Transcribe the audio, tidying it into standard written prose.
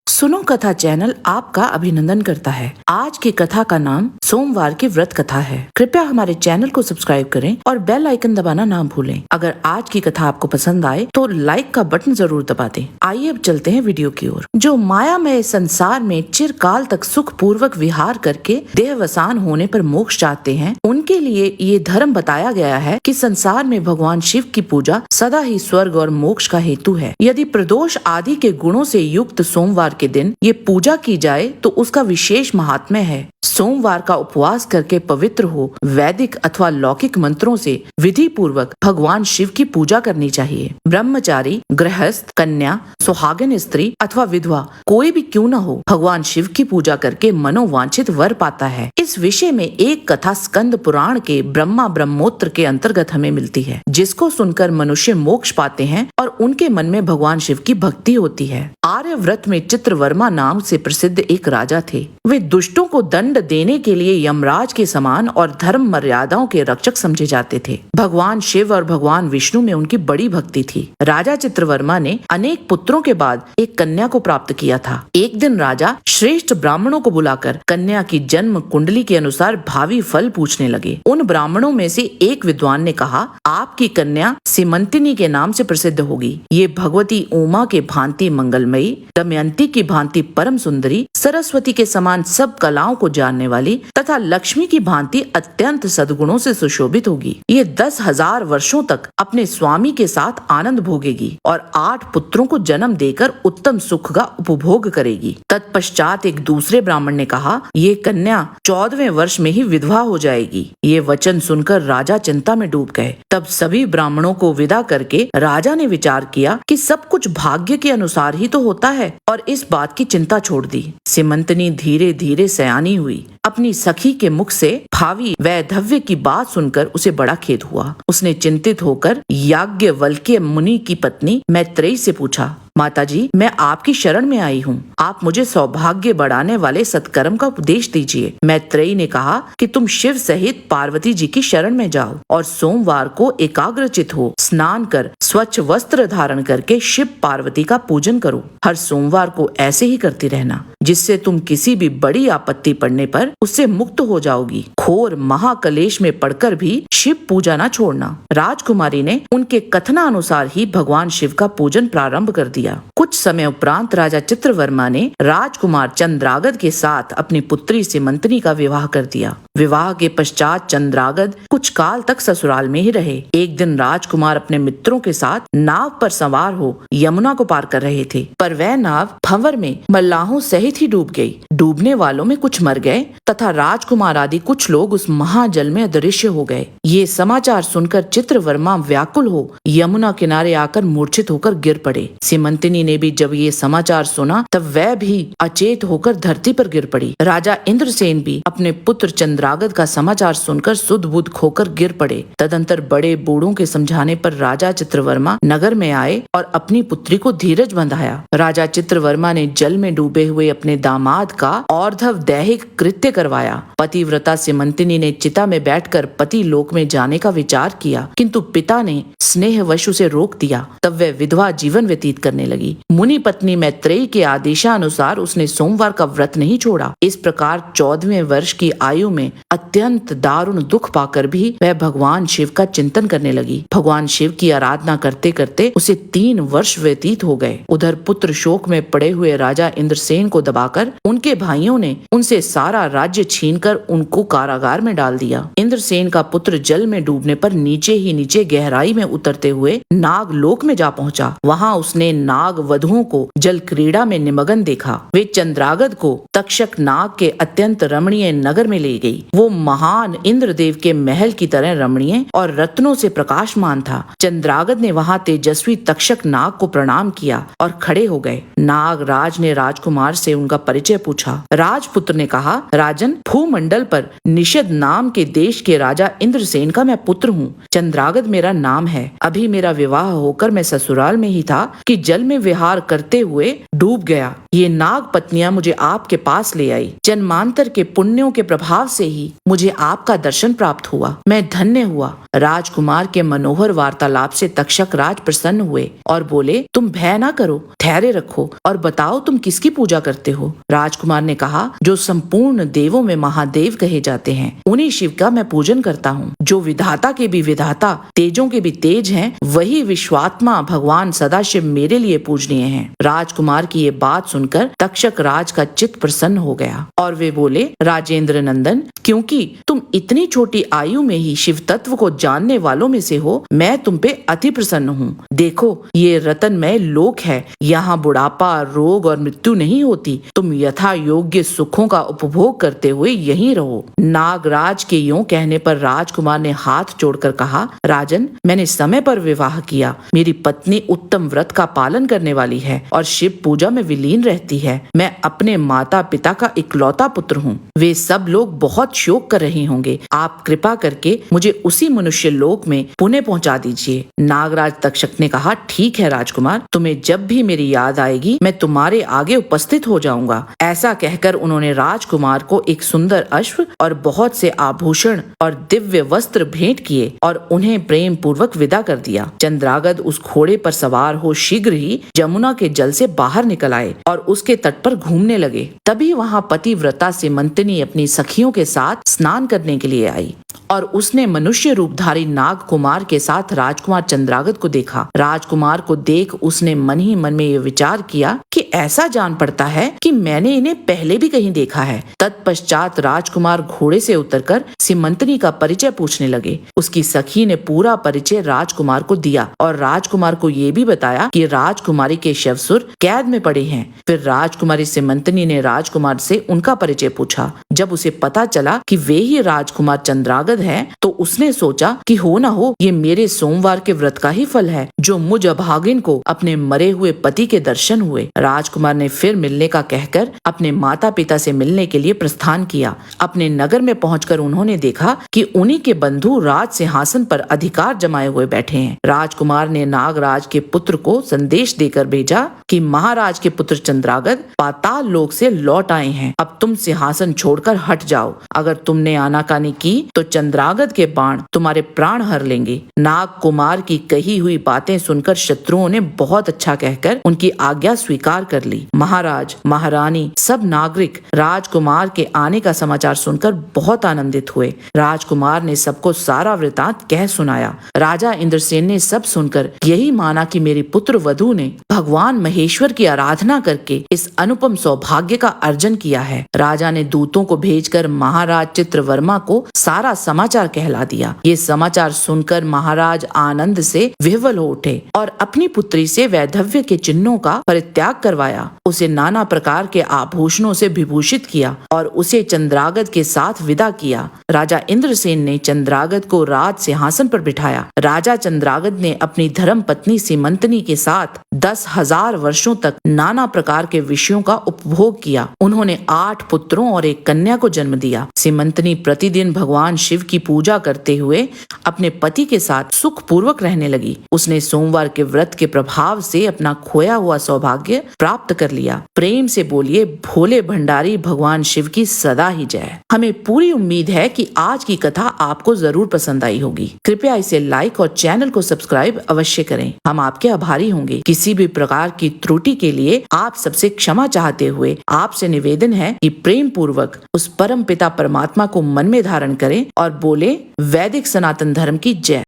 सुनो कथा चैनल आपका अभिनंदन करता है। आज की कथा का नाम सोमवार की व्रत कथा है। कृपया हमारे चैनल को सब्सक्राइब करें और बेल आइकन दबाना ना भूलें। अगर आज की कथा आपको पसंद आए तो लाइक का बटन जरूर दबा दें। आइए अब चलते हैं वीडियो की ओर। जो मायामय संसार में चिरकाल तक सुख पूर्वक विहार करके देहवसान होने पर मोक्ष चाहते हैं, उनके लिए ये धर्म बताया गया है कि संसार में भगवान शिव की पूजा सदा ही स्वर्ग और मोक्ष का हेतु है। यदि प्रदोष आदि के गुणों से युक्त सोमवार के दिन ये पूजा की जाए तो उसका विशेष महात्म्य है। सोमवार का उपवास करके पवित्र हो वैदिक अथवा लौकिक मंत्रों से विधि पूर्वक भगवान शिव की पूजा करनी चाहिए। ब्रह्मचारी, गृहस्थ, कन्या, सुहागिन स्त्री अथवा विधवा कोई भी क्यों न हो, भगवान शिव की पूजा करके मनोवांछित वर पाता है। इस विषय में एक कथा स्कंद पुराण के ब्रह्मा ब्रह्मोत्र के अंतर्गत हमें मिलती है, जिसको सुनकर मनुष्य मोक्ष पाते हैं और उनके मन में भगवान शिव की भक्ति होती है। आर्यव्रत में चित्रवर्मा नाम से प्रसिद्ध एक राजा थे। वे दुष्टों को दंड देने के लिए यमराज के समान और धर्म मर्यादाओं के रक्षक समझे जाते थे। भगवान शिव और भगवान विष्णु में उनकी बड़ी भक्ति थी। राजा चित्रवर्मा ने अनेक पुत्रों के बाद एक कन्या को प्राप्त किया था। एक दिन राजा श्रेष्ठ ब्राह्मणों को बुलाकर कन्या की जन्म कुंडली के अनुसार भावी फल पूछने लगे। उन ब्राह्मणों में से एक विद्वान ने कहा, आपकी कन्या सीमंतिनी के नाम से प्रसिद्ध होगी। ये भगवती उमा के भांति मंगलमयी, दमयंती की भांति परम सुंदरी, सरस्वती के समान सब कलाओं को जानने वाली तथा लक्ष्मी की भांति अत्यंत सद्गुणों से सुशोभित होगी। ये 10,000 वर्षों तक अपने स्वामी के साथ आनंद भोगेगी और 8 पुत्रों को जन्म देकर उत्तम सुख का उपभोग करेगी। तत्पश्चात एक दूसरे ब्राह्मण ने कहा, ये कन्या 14वें वर्ष में ही विधवा हो जाएगी। ये वचन सुनकर राजा चिंता में डूब गए। तब सभी ब्राह्मणों को विदा करके राजा ने विचार किया कि सब कुछ भाग्य के अनुसार ही तो होता है और इस बात की चिंता छोड़ दी। सीमंतनी धीरे धीरे सयानी हुई। अपनी सखी के मुख से भावी वैधव्य की बात सुनकर उसे बड़ा खेद हुआ। उसने चिंतित होकर याज्ञवल्क्य मुनि की पत्नी मैत्रेयी से पूछा, माताजी, मैं आपकी शरण में आई हूँ। आप मुझे सौभाग्य बढ़ाने वाले सत्कर्म का उपदेश दीजिए। मैत्रेयी ने कहा कि तुम शिव सहित पार्वती जी की शरण में जाओ और सोमवार को एकाग्रचित हो स्नान कर स्वच्छ वस्त्र धारण करके शिव पार्वती का पूजन करो। हर सोमवार को ऐसे ही करती रहना, जिससे तुम किसी भी बड़ी आपत्ति पड़ने पर उससे मुक्त हो जाओगी। घोर महाकलेश में पड़कर भी शिव पूजा न छोड़ना। राजकुमारी ने उनके कथनानुसार ही भगवान शिव का पूजन प्रारंभ कर दिया। कुछ समय उपरांत राजा चित्रवर्मा ने राजकुमार चंद्रागद के साथ अपनी पुत्री सीमंतनी का विवाह कर दिया। विवाह के पश्चात चंद्रागद कुछ काल तक ससुराल में ही रहे। एक दिन राजकुमार अपने मित्रों के साथ नाव पर सवार हो यमुना को पार कर रहे थे, पर वह नाव भंवर में मल्लाहों सहित ही डूब गई। डूबने वालों में कुछ मर गए तथा राजकुमार आदि कुछ लोग उस महाजल में अदृश्य हो गए। ये समाचार सुनकर चित्रवर्मा व्याकुल हो यमुना किनारे आकर मूर्छित होकर गिर पड़े। सीमंतिनी ने भी जब ये समाचार सुना तब वह भी अचेत होकर धरती पर गिर पड़ी। राजा इंद्रसेन भी अपने पुत्र चंद्रागद का समाचार सुनकर सुध बुध खोकर गिर पड़े। तदंतर बड़े बूढ़ों के समझाने पर राजा चित्रवर्मा नगर में आए और अपनी पुत्री को धीरज बंधाया। राजा चित्रवर्मा ने जल में डूबे हुए अपने दामाद का और्ध्व दैहिक कृत्य करवाया। पतिव्रता सीमंतिनी ने चिता में बैठकर पति लोक में जाने का विचार किया, किंतु पिता ने स्नेहवश उसे रोक दिया। तब वह विधवा जीवन व्यतीत करने लगी। मुनि पत्नी मैत्रेयी के आदेशानुसार उसने सोमवार का व्रत नहीं छोड़ा। इस प्रकार 14वें वर्ष की आयु में अत्यंत दारुण दुख पाकर भी वह भगवान शिव का चिंतन करने लगी। भगवान शिव की आराधना करते करते उसे 3 वर्ष व्यतीत हो गए। उधर पुत्र शोक में पड़े हुए राजा इंद्रसेन को दबाकर उनके भाइयों ने उनसे सारा राज्य छीनकर उनको कारागार में डाल दिया। इंद्रसेन का पुत्र जल में डूबने पर नीचे ही नीचे गहराई में उतरते हुए नागलोक में जा पहुंचा। वहां उसने नाग वधुओं को जल क्रीड़ा में निमग्न देखा। वे चंद्रागद को तक्षक नाग के अत्यंत रमणीय नगर में ले गई। वो महान इंद्रदेव के महल की तरह रमणीय और रत्नों से प्रकाशमान था। चंद्रागद ने वहां तेजस्वी तक्षक नाग को प्रणाम किया और खड़े हो गए। नागराज ने राजकुमार से उनका परिचय पूछा। राजपुत्र ने कहा, राजन, भूमंडल पर निषद नाम के देश के राजा इंद्रसेन का मैं पुत्र हूँ। चंद्रागद मेरा नाम है। अभी मेरा विवाह होकर मैं ससुराल में ही था कि जल में विहार करते हुए डूब गया। ये नाग पत्नियां मुझे आपके पास ले आई। जन्मांतर के पुण्यों के प्रभाव से ही मुझे आपका दर्शन प्राप्त हुआ। मैं धन्य हुआ। राजकुमार के मनोहर वार्तालाप से तक्षक राज प्रसन्न हुए और बोले, तुम भय ना करो, धैर्य रखो और बताओ तुम किसकी पूजा करते हो। राजकुमार ने कहा, जो संपूर्ण देवों में महादेव कहे जाते हैं, उन्हीं शिव का मैं पूजन करता हूँ। जो विधाता के भी विधाता, तेजों के भी तेज हैं, वही विश्वात्मा भगवान सदाशिव मेरे लिए पूजनीय हैं। राजकुमार की ये बात सुनकर तक्षक राज का चित्त प्रसन्न हो गया और वे बोले, राजेंद्र नंदन, क्योंकि तुम इतनी छोटी आयु में ही शिव तत्व को जानने वालों में से हो, मैं तुम पे अति प्रसन्न हूँ। देखो, ये रतनमय लोक है, यहाँ बुढ़ापा, रोग और मृत्यु नहीं होती। तुम यथा योग्य सुखों का उपभोग करते हुए यहीं रहो। नागराज के यूं कहने पर राजकुमार ने हाथ जोड़कर कहा, राजन, मैंने समय पर विवाह किया। मेरी पत्नी उत्तम व्रत का पालन करने वाली है और शिव पूजा में विलीन रहती है। मैं अपने माता पिता का इकलौता पुत्र हूँ। वे सब लोग बहुत शोक कर रहे होंगे। आप कृपा करके मुझे उसी मनुष्य लोक में पुनः पहुंचा दीजिए। नागराज तक्षक ने कहा, ठीक है राजकुमार, तुम्हें जब भी मेरी याद आएगी मैं तुम्हारे आगे उपस्थित हो जाऊंगा। ऐसा कहकर उन्होंने राजकुमार को एक सुंदर अश्व और बहुत से आभूषण और दिव्य वस्त्र भेंट किए और उन्हें प्रेम पूर्वक विदा कर दिया। चंद्रागद उस घोड़े पर सवार हो शीघ्र ही जमुना के जल से बाहर निकल आए और उसके तट पर घूमने लगे। तभी वहाँ पतिव्रता सिमंतनी अपनी सखियों के साथ स्नान करने के लिए आई और उसने मनुष्य रूपधारी नाग कुमार के साथ राजकुमार चंद्रागद को देखा। राजकुमार को देख उसने मन ही मन में ये विचार किया कि ऐसा जान पड़ता है कि मैंने इन्हें पहले भी कहीं देखा है। तत्पश्चात राजकुमार घोड़े से उतरकर सिमंतनी का परिचय पूछने लगे। उसकी सखी ने पूरा परिचय राजकुमार को दिया और राजकुमार को ये भी बताया कि राजकुमारी के शवसुर कैद में पड़े हैं। फिर राजकुमारी सिमंतनी ने राजकुमार से उनका परिचय पूछा। जब उसे पता चला कि वे ही राजकुमार चंद्रागद है, तो उसने सोचा कि हो ना हो ये मेरे सोमवार के व्रत का ही फल है, जो मुझ अभागिन को अपने मरे हुए पति के दर्शन हुए। राजकुमार ने फिर मिलने का कहकर अपने माता पिता से मिलने के लिए प्रस्थान किया। अपने नगर में पहुंचकर उन्होंने देखा कि उन्हीं के बंधु राज सिंहासन पर अधिकार जमाए हुए बैठे हैं। राजकुमार ने नागराज के पुत्र को संदेश देकर भेजा कि महाराज के पुत्र चंद्रागद पाताल लोक से लौट आए हैं। अब तुम सिंहासन छोड़कर हट जाओ। अगर तुमने आनाकानी की तो चंद्रागद के बाण तुम्हारे प्राण हर लेंगे। नाग कुमार की कही हुई बातें सुनकर शत्रुओं ने बहुत अच्छा कहकर उनकी आज्ञा स्वीकार कर ली। महाराज, महारानी, सब नागरिक राजकुमार के आने का समाचार सुनकर बहुत आनंदित हुए। राजकुमार ने सबको सारा वृतांत कह सुनाया। राजा इंद्रसेन ने सब सुनकर यही माना कि मेरी पुत्र वधू ने भगवान महेश्वर की आराधना करके इस अनुपम सौभाग्य का अर्जन किया है। राजा ने दूतों को भेजकर महाराज चित्रवर्मा को सारा समाचार कहला दिया। ये समाचार सुनकर महाराज आनंद से विह्वल हो उठे और अपनी पुत्री से वैधव्य के चिन्हों का परित्याग करवाया। उसे नाना प्रकार के आभूषणों से विभूषित किया और उसे चंद्रागद के साथ विदा किया। राजा इंद्रसेन ने चंद्रागद को राज सिंहासन पर बिठाया। राजा चंद्रागद ने अपनी धर्म पत्नी सीमंतनी के साथ 10,000 वर्षों तक नाना प्रकार के विषयों का उपभोग किया। उन्होंने 8 पुत्रों और एक कन्या को जन्म दिया। सीमंतनी प्रतिदिन भगवान शिव की पूजा करते हुए अपने पति के साथ सुख पूर्वक रहने लगी। उसने सोमवार के व्रत के प्रभाव से अपना खोया हुआ सौभाग्य प्राप्त कर लिया। प्रेम से बोलिए, भोले भंडारी भगवान शिव की सदा ही जय। हमें पूरी उम्मीद है कि आज की कथा आपको जरूर पसंद आई होगी। कृपया इसे लाइक और चैनल को सब्सक्राइब अवश्य करें। हम आपके आभारी होंगे। किसी भी प्रकार की त्रुटि के लिए आप सबसे क्षमा चाहते हुए आपसे निवेदन है कि प्रेम पूर्वक उस परम पिता परमात्मा को मन में धारण करें और बोले, वैदिक सनातन धर्म की जय।